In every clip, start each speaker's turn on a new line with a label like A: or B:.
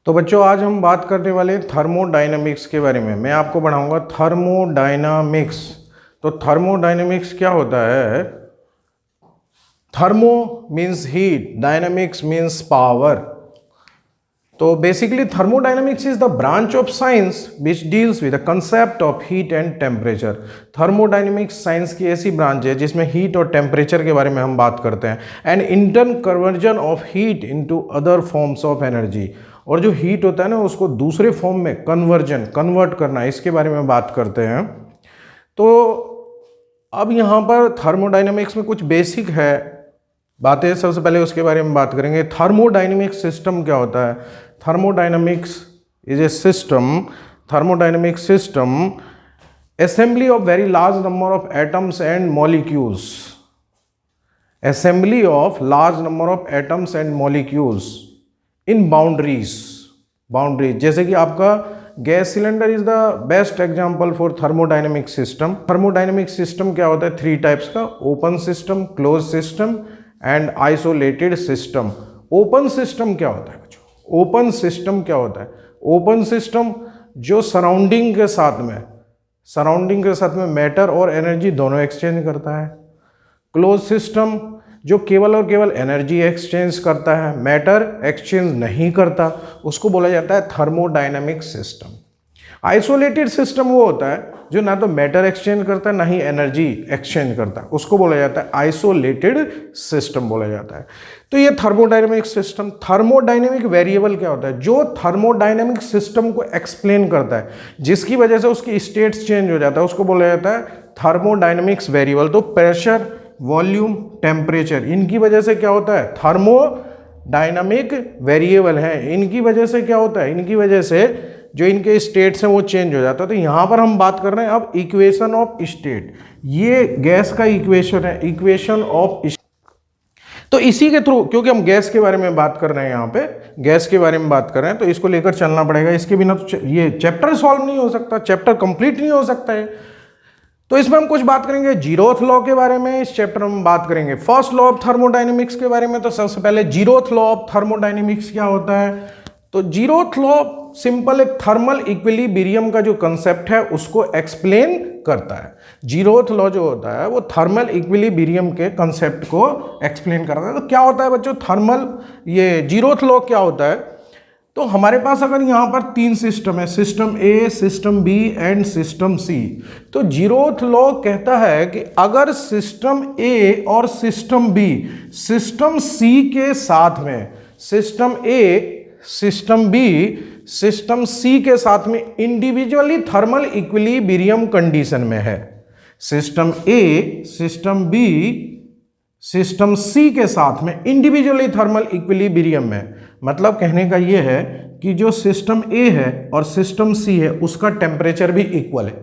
A: तो बच्चों आज हम बात करने वाले हैं थर्मोडायनामिक्स के बारे में। मैं आपको पढ़ाऊंगा थर्मोडायनामिक्स। तो थर्मोडायनामिक्स क्या होता है? Thermo means heat, dynamics means power. तो basically thermodynamics is the branch of science which deals with the concept of heat and temperature. Thermodynamics science की ऐसी ब्रांच है जिसमें हीट और टेम्परेचर के बारे में हम बात करते हैं। And interconversion of heat into other forms of energy. और जो हीट होता है ना उसको दूसरे फॉर्म में कन्वर्ट करना, इसके बारे में बात करते हैं। तो अब यहाँ पर थर्मोडायनामिक्स में कुछ बेसिक है बातें, सबसे पहले उसके बारे में बात करेंगे। थर्मोडायनामिक सिस्टम क्या होता है? Thermodynamics is a system, thermodynamic system assembly of very large number of atoms and molecules, assembly of large number of atoms and molecules in boundaries। जैसे कि आपका gas cylinder is the best example for thermodynamic system. Thermodynamic system क्या होता है? 3 types का, open system, close system and isolated system. Open system क्या होता है बच्चों? ओपन सिस्टम क्या होता है? ओपन सिस्टम जो सराउंडिंग के साथ में मैटर और एनर्जी दोनों एक्सचेंज करता है। क्लोज सिस्टम जो केवल और केवल एनर्जी एक्सचेंज करता है, मैटर एक्सचेंज नहीं करता, उसको बोला जाता है थर्मोडायनामिक सिस्टम। आइसोलेटेड सिस्टम वो होता है जो ना तो मैटर एक्सचेंज करता है ना ही एनर्जी एक्सचेंज करता है, उसको बोला जाता है आइसोलेटेड सिस्टम बोला जाता है। तो ये थर्मोडायनामिक सिस्टम। थर्मोडायनामिक वेरिएबल क्या होता है? जो थर्मोडायनामिक सिस्टम को एक्सप्लेन करता है, जिसकी वजह से उसकी स्टेट्स चेंज हो जाता है, उसको बोला जाता है थर्मोडायनामिक्स वेरिएबल। तो प्रेशर, वॉल्यूम, टेम्परेचर, इनकी वजह से क्या होता है? थर्मोडायनामिक वेरिएबल है। इनकी वजह से क्या होता है? इनकी वजह से जो इनके स्टेट्स हैं वो चेंज हो जाता है। तो यहाँ पर हम बात कर रहे हैं अब इक्वेशन ऑफ स्टेट। ये गैस का इक्वेशन है, इक्वेशन ऑफ। तो इसी के थ्रू, क्योंकि हम गैस के बारे में बात कर रहे हैं, यहाँ पे गैस के बारे में बात कर रहे हैं, तो इसको लेकर चलना पड़ेगा। इसके बिना तो ये चैप्टर सॉल्व नहीं हो सकता, चैप्टर कंप्लीट नहीं हो सकता है। तो इसमें हम कुछ बात करेंगे जीरोथ लॉ के बारे में। इस चैप्टर में हम बात करेंगे फर्स्ट लॉ ऑफ थर्मोडायनेमिक्स के बारे में। तो सबसे पहले जीरोथ लॉ ऑफ थर्मोडायनेमिक्स क्या होता है? तो जीरोथ लॉ सिंपल एक थर्मल इक्विलिब्रियम का जो कंसेप्ट है उसको एक्सप्लेन करता है। जीरोथ लॉ जो होता है वो थर्मल इक्विलिब्रियम के कंसेप्ट को एक्सप्लेन करता है। तो क्या होता है बच्चों थर्मल, ये जीरोथ लॉ क्या होता है? तो हमारे पास अगर यहाँ पर 3 सिस्टम है, system A, system B and system C. तो जीरोथ लॉ कहता है कि अगर सिस्टम ए और सिस्टम बी सिस्टम सी के साथ में, system A, system B, system सी के साथ में इंडिविजुअली थर्मल इक्विलिब्रियम कंडीशन में है, system A, system B, system सी के साथ में इंडिविजुअली थर्मल इक्विलिब्रियम में, मतलब कहने का यह है कि जो सिस्टम ए है और सिस्टम सी है उसका टेम्परेचर भी इक्वल है।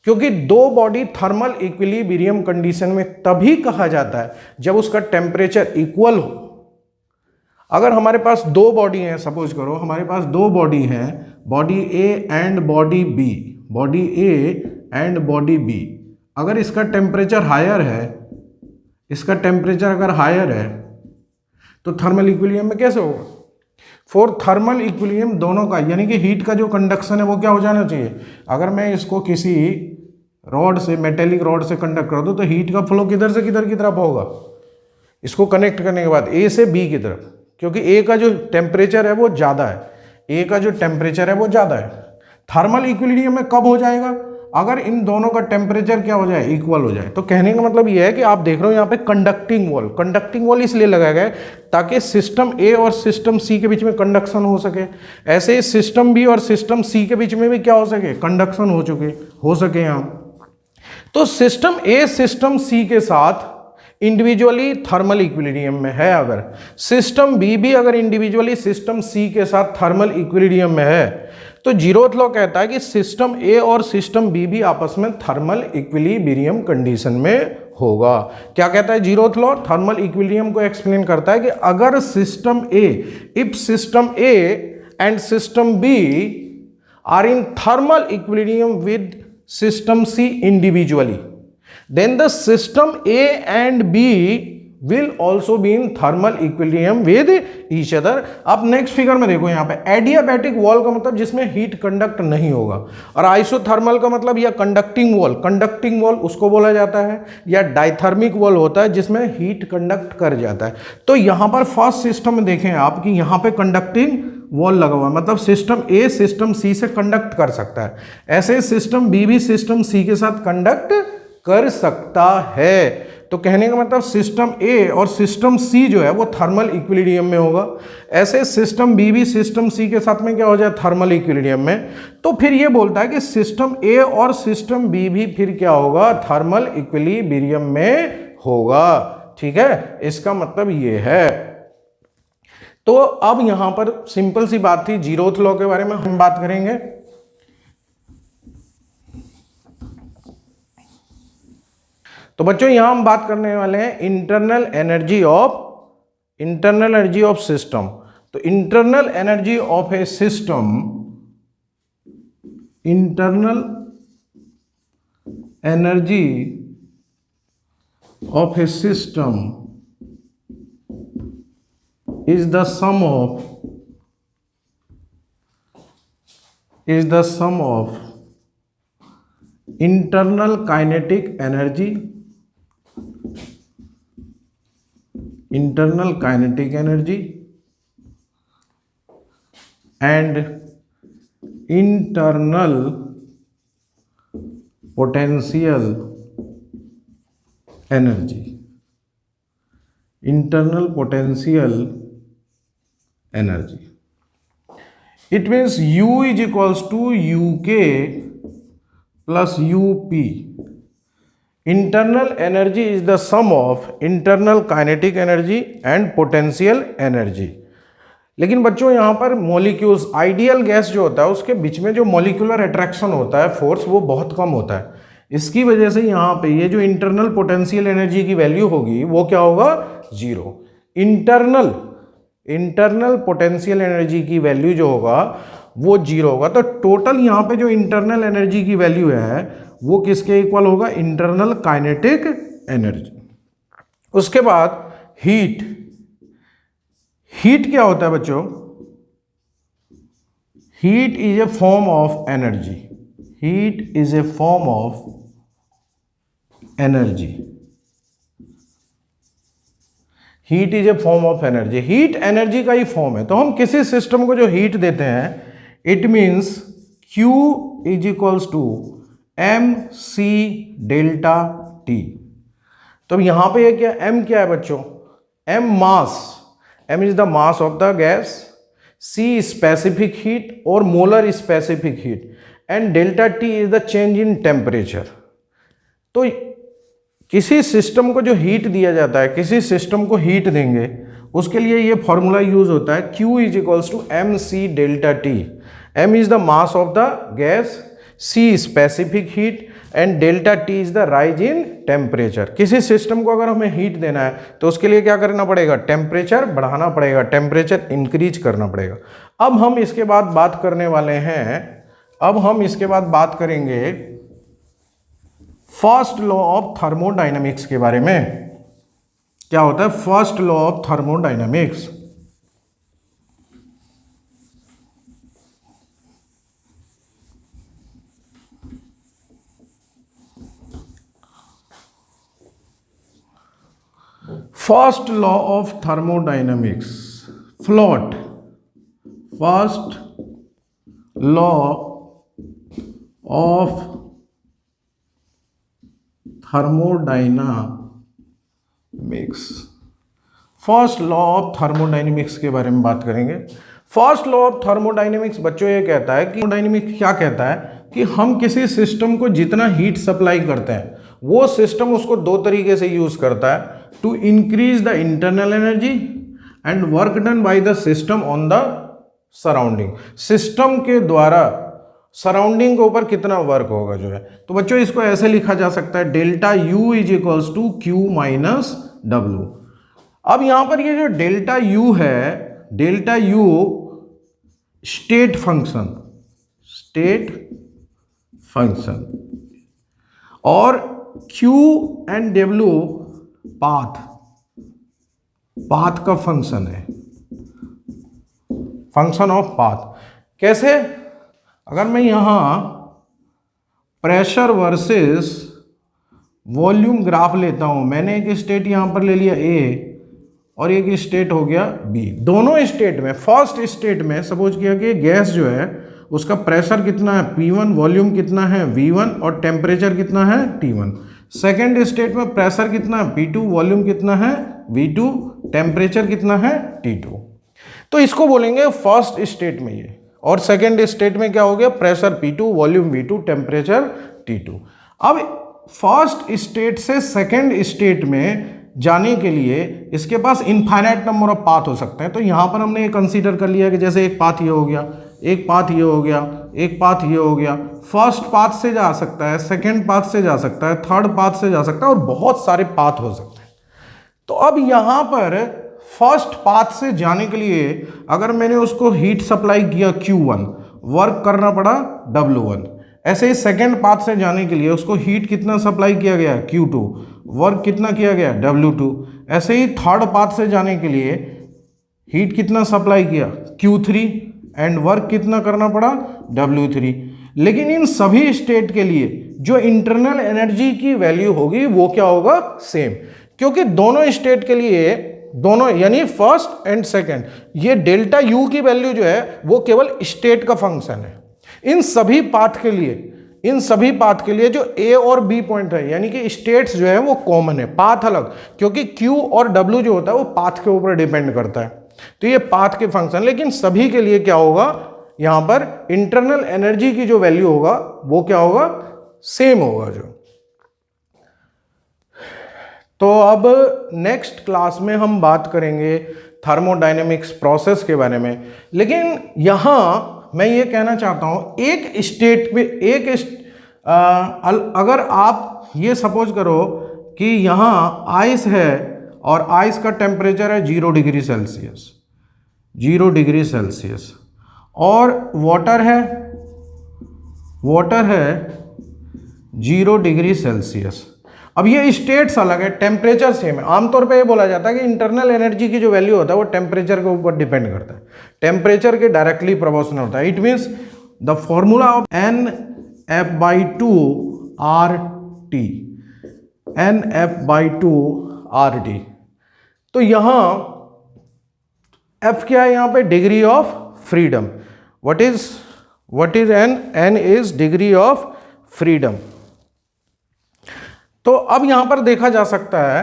A: क्योंकि 2 बॉडी थर्मल इक्विलिब्रियम कंडीशन में तभी कहा जाता है जब उसका टेम्परेचर इक्वल हो। अगर हमारे पास 2 बॉडी हैं, सपोज करो हमारे पास 2 बॉडी हैं, body A and body B, body A and body B. अगर इसका टेम्परेचर हायर है, इसका टेम्परेचर अगर हायर है तो थर्मल इक्विलिब्रियम में कैसे होगा? फॉर थर्मल इक्विलिब्रियम दोनों का, यानी कि हीट का जो कंडक्शन है वो क्या हो जाना चाहिए? अगर मैं इसको किसी रॉड से, मेटेलिक रॉड से कंडक्ट कर दूं तो हीट का फ्लो किधर से किधर की तरफ होगा? इसको कनेक्ट करने के बाद ए से बी की तरफ, क्योंकि ए का जो टेम्परेचर है वो ज़्यादा है, ए का जो टेम्परेचर है वो ज़्यादा है। थर्मल इक्विलिब्रियम में कब हो जाएगा? अगर इन दोनों का टेम्परेचर क्या हो जाए? इक्वल हो जाए। तो कहने का मतलब ये है कि आप देख रहे हो यहाँ पे कंडक्टिंग वॉल, कंडक्टिंग वॉल इसलिए लगाया गया है ताकि सिस्टम ए और सिस्टम सी के बीच में कंडक्शन हो सके। ऐसे ही सिस्टम बी और सिस्टम सी के बीच में भी क्या हो सके? कंडक्शन हो सके यहाँ। तो सिस्टम ए सिस्टम सी के साथ इंडिविजुअली थर्मल इक्विलिब्रियम में है, अगर सिस्टम बी भी अगर इंडिविजुअली सिस्टम सी के साथ थर्मल इक्विलिब्रियम में है, तो जीरोथ लॉ कहता है कि सिस्टम ए और सिस्टम बी भी आपस में थर्मल इक्विलिब्रियम कंडीशन में होगा। क्या कहता है जीरोथ लॉ? थर्मल इक्विलिब्रियम को एक्सप्लेन करता है कि अगर system A, if system A and system B are in thermal equilibrium with system C individually, then the system A and B will also be in thermal equilibrium with each other। आप next figure में देखो, यहाँ पे adiabatic wall का मतलब जिसमें heat conduct नहीं होगा, और आइसोथर्मल का मतलब या कंडक्टिंग वॉल उसको बोला जाता है, या डाइथर्मिक वॉल होता है जिसमें हीट कंडक्ट कर जाता है। तो यहाँ पर फर्स्ट सिस्टम में देखें आप कि यहाँ पे कंडक्टिंग वॉल लगा हुआ है, मतलब सिस्टम ए सिस्टम सी से कंडक्ट कर सकता है, ऐसे सिस्टम बी भी सिस्टम सी के साथ कंडक्ट कर सकता है। तो कहने का मतलब सिस्टम ए और सिस्टम सी जो है वो थर्मल इक्विलिब्रियम में होगा, ऐसे सिस्टम बी भी सिस्टम सी के साथ में क्या हो जाए, थर्मल इक्विलिब्रियम में। तो फिर ये बोलता है कि सिस्टम ए और सिस्टम बी भी फिर क्या होगा, थर्मल इक्विलिब्रियम में होगा। ठीक है, इसका मतलब ये है। तो अब यहां पर सिंपल सी बात थी, जीरोथ लॉ के बारे में हम बात करेंगे। तो बच्चों यहां हम बात करने वाले हैं इंटरनल एनर्जी ऑफ सिस्टम। तो internal energy of A system, internal energy of A system is the sum of internal kinetic energy and internal potential energy। internal potential energy, it means U is equals to UK plus UP। internal energy is the sum of internal kinetic energy and potential energy। लेकिन बच्चों यहाँ पर molecules, ideal gas जो होता है उसके बीच में जो मॉलिक्यूलर अट्रैक्शन होता है, फोर्स, वो बहुत कम होता है। इसकी वजह से यहाँ पे ये जो इंटरनल पोटेंशियल एनर्जी की वैल्यू होगी वो क्या होगा, जीरो। इंटरनल पोटेंशियल एनर्जी की वैल्यू जो होगा वो जीरो होगा। तो टोटल यहाँ पे जो इंटरनल एनर्जी की वैल्यू है वो किसके इक्वल होगा, इंटरनल काइनेटिक एनर्जी। उसके बाद हीट क्या होता है बच्चों, heat is a form of energy. Heat is a form of energy. Heat is a form of energy, heat energy का ही फॉर्म है। तो हम किसी सिस्टम को जो हीट देते हैं, it means Q is equals to mc delta T। तो यहां पे ये क्या, m क्या है बच्चों, m mass, m is the mass of the gas, c specific heat और molar specific heat, and delta T is the change in temperature. तो किसी सिस्टम को जो हीट दिया जाता है, किसी सिस्टम को हीट देंगे, उसके लिए ये फॉर्मूला यूज होता है, Q is equals to mc delta T। m is the mass of the gas, c specific heat and delta T is the rise in temperature. किसी सिस्टम को अगर हमें हीट देना है तो उसके लिए क्या करना पड़ेगा, टेम्परेचर बढ़ाना पड़ेगा, टेम्परेचर इंक्रीज करना पड़ेगा। अब हम इसके बाद बात करने वाले हैं, अब हम इसके बाद बात करेंगे फर्स्ट लॉ ऑफ थर्मोडायनेमिक्स के बारे में। क्या होता है first law of thermodynamics? First law of thermodynamics, फ्लॉट, first law of thermodynamics. First law of thermodynamics के बारे में बात करेंगे। फर्स्ट लॉ ऑफ थर्मोडायनेमिक्स बच्चों ये कहता है कि थर्मोडायनेमिक्स क्या कहता है कि हम किसी सिस्टम को जितना हीट सप्लाई करते हैं वो सिस्टम उसको दो तरीके से यूज करता है, to increase the internal energy and work done by the system on the surrounding. System के द्वारा सराउंडिंग के ऊपर कितना वर्क होगा जो है। तो बच्चों इसको ऐसे लिखा जा सकता है, delta U is equals to Q minus W। अब यहां पर ये जो डेल्टा U है, डेल्टा U स्टेट फंक्शन और Q and W path path का फंक्शन है, फंक्शन ऑफ पाथ। कैसे? अगर मैं यहां प्रेशर वर्सेस वॉल्यूम ग्राफ लेता हूं, मैंने एक स्टेट यहां पर ले लिया ए और एक स्टेट हो गया बी। दोनों स्टेट में, फर्स्ट स्टेट में सपोज किया कि गैस जो है उसका प्रेशर कितना है P1, वॉल्यूम कितना है V1 और टेम्परेचर कितना है T1। सेकेंड स्टेट में प्रेशर कितना है P2, वॉल्यूम कितना है V2, टेम्परेचर कितना है T2। तो इसको बोलेंगे फर्स्ट स्टेट में ये, और सेकेंड स्टेट में क्या हो गया, pressure P2, volume V2, temperature T2। अब फर्स्ट स्टेट से सेकेंड स्टेट में जाने के लिए इसके पास इनफाइनाइट नंबर ऑफ पाथ हो सकते हैं। तो यहां पर हमने ये कंसीडर कर लिया कि जैसे एक पाथ ये हो गया, एक पाथ ये हो गया, एक पाथ ये हो गया। फर्स्ट पाथ से जा सकता है, सेकेंड पाथ से जा सकता है, थर्ड पाथ से जा सकता है और बहुत सारे पाथ हो सकते हैं। तो अब यहां पर फर्स्ट पाथ से जाने के लिए अगर मैंने उसको हीट सप्लाई किया Q1, वर्क करना पड़ा W1। ऐसे ही सेकेंड पाथ से जाने के लिए उसको हीट कितना सप्लाई किया गया Q2, वर्क कितना किया गया W2। ऐसे ही थर्ड पाथ से जाने के लिए हीट कितना सप्लाई किया Q3 एंड वर्क कितना करना पड़ा W3। लेकिन इन सभी स्टेट के लिए जो इंटरनल एनर्जी की वैल्यू होगी वो क्या होगा, सेम, क्योंकि दोनों स्टेट के लिए, दोनों यानी फर्स्ट एंड सेकेंड, ये डेल्टा यू की वैल्यू जो है वो केवल स्टेट का फंक्शन है। इन सभी पाथ के लिए, इन सभी पाथ के लिए जो ए और बी पॉइंट है यानी कि स्टेट्स जो है वो कॉमन है, पाथ अलग, क्योंकि क्यू और डब्ल्यू जो होता है वो पाथ के ऊपर डिपेंड करता है। तो ये पाथ के फंक्शन, लेकिन सभी के लिए क्या होगा, यहां पर इंटरनल एनर्जी की जो वैल्यू होगा वो क्या होगा, सेम होगा जो। तो अब नेक्स्ट क्लास में हम बात करेंगे थर्मोडायनेमिक्स प्रोसेस के बारे में। लेकिन यहां मैं ये कहना चाहता हूं, एक स्टेट में अगर आप ये सपोज करो कि यहां आइस है और आइस का टेम्परेचर है 0 डिग्री सेल्सियस, 0 डिग्री सेल्सियस, और वाटर है 0 डिग्री सेल्सियस। अब ये स्टेट्स अलग है, टेम्परेचर सेम है। आमतौर पे ये बोला जाता है कि इंटरनल एनर्जी की जो वैल्यू होता है वो टेम्परेचर के ऊपर डिपेंड करता है, टेम्परेचर के डायरेक्टली प्रोपोर्शनल होता है। It means the formula of NF/2 RT, NF/2 RT। तो यहां F क्या है, यहां पे degree of freedom. What is N is degree of freedom. तो अब यहां पर देखा जा सकता है,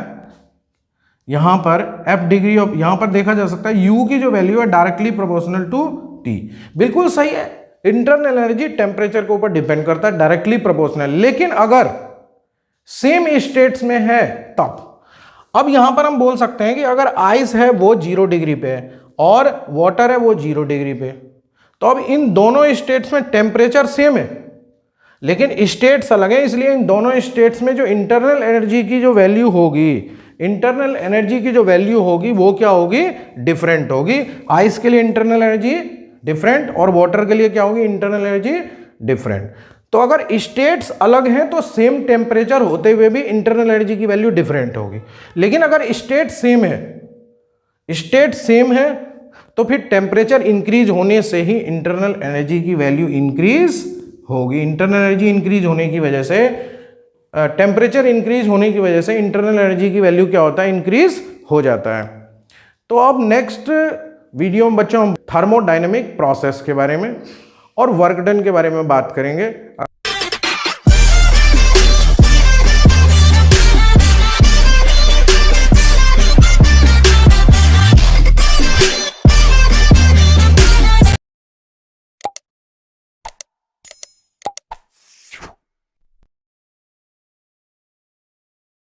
A: यहां पर F डिग्री ऑफ, यहां पर देखा जा सकता है U की जो वैल्यू है डायरेक्टली प्रोपोर्शनल टू T। बिल्कुल सही है, इंटरनल एनर्जी टेम्परेचर के ऊपर डिपेंड करता है, डायरेक्टली प्रोपोर्शनल। लेकिन अगर सेम स्टेट्स में है तब, अब यहां पर हम बोल सकते हैं कि अगर आइस है वो 0 डिग्री पे है और वाटर है वो 0 डिग्री पे, तो अब इन दोनों स्टेट्स में टेम्परेचर सेम है लेकिन स्टेट्स अलग है, इसलिए इन दोनों स्टेट्स में जो इंटरनल एनर्जी की जो वैल्यू होगी, इंटरनल एनर्जी की जो वैल्यू होगी वो क्या होगी, डिफरेंट होगी। आइस के लिए इंटरनल एनर्जी डिफरेंट और वाटर के लिए क्या होगी, इंटरनल एनर्जी डिफरेंट। तो अगर स्टेट्स अलग हैं तो सेम टेम्परेचर होते हुए भी इंटरनल एनर्जी की वैल्यू डिफरेंट होगी। लेकिन अगर स्टेट सेम है, स्टेट सेम है तो फिर टेम्परेचर इंक्रीज होने से ही इंटरनल एनर्जी की वैल्यू इंक्रीज होगी। इंटरनल एनर्जी इंक्रीज होने की वजह से, टेम्परेचर इंक्रीज होने की वजह से इंटरनल एनर्जी की वैल्यू क्या होता है, इंक्रीज हो जाता है। तो अब नेक्स्ट वीडियो में बच्चों हम थर्मोडायनेमिक प्रोसेस के बारे में और वर्क डन के बारे में बात करेंगे।